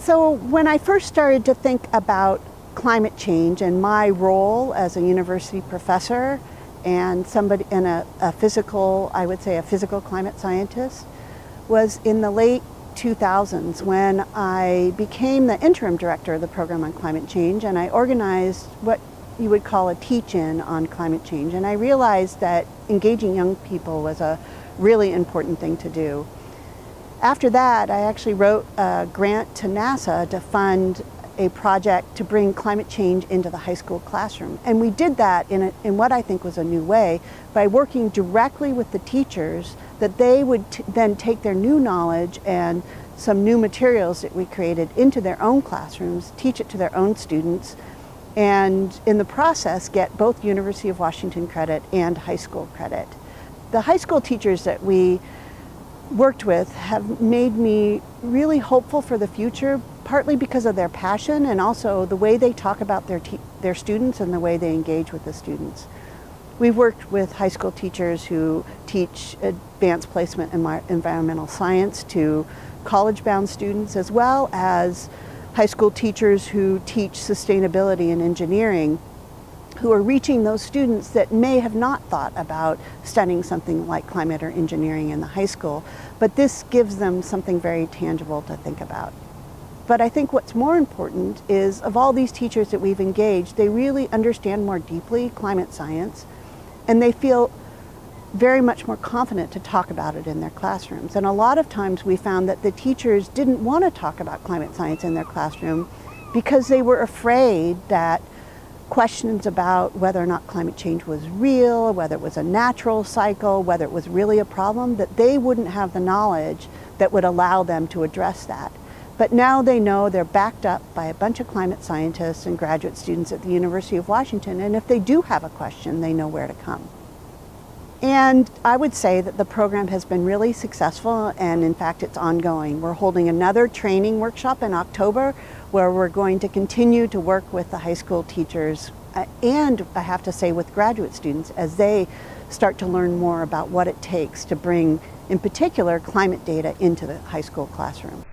So when I first started to think about climate change and my role as a university professor and somebody in a physical, I would say a physical climate scientist, was in the late 2000s when I became the interim director of the program on climate change, and I organized what you would call a teach-in on climate change. And I realized that engaging young people was a really important thing to do. After that, I actually wrote a grant to NASA to fund a project to bring climate change into the high school classroom. And we did that in what I think was a new way by working directly with the teachers, that they would then take their new knowledge and some new materials that we created into their own classrooms, teach it to their own students, and in the process get both University of Washington credit and high school credit. The high school teachers that we worked with have made me really hopeful for the future, partly because of their passion and also the way they talk about their students and the way they engage with the students. We've worked with high school teachers who teach advanced placement in environmental science to college-bound students, as well as high school teachers who teach sustainability and engineering, who are reaching those students that may have not thought about studying something like climate or engineering in the high school, but this gives them something very tangible to think about. But I think what's more important is, of all these teachers that we've engaged, they really understand more deeply climate science, and they feel very much more confident to talk about it in their classrooms. And a lot of times we found that the teachers didn't want to talk about climate science in their classroom because they were afraid that questions about whether or not climate change was real, whether it was a natural cycle, whether it was really a problem, that they wouldn't have the knowledge that would allow them to address that. But now they know they're backed up by a bunch of climate scientists and graduate students at the University of Washington, and if they do have a question, they know where to come. And I would say that the program has been really successful, and in fact it's ongoing. We're holding another training workshop in October where we're going to continue to work with the high school teachers and, I have to say, with graduate students as they start to learn more about what it takes to bring, in particular, climate data into the high school classroom.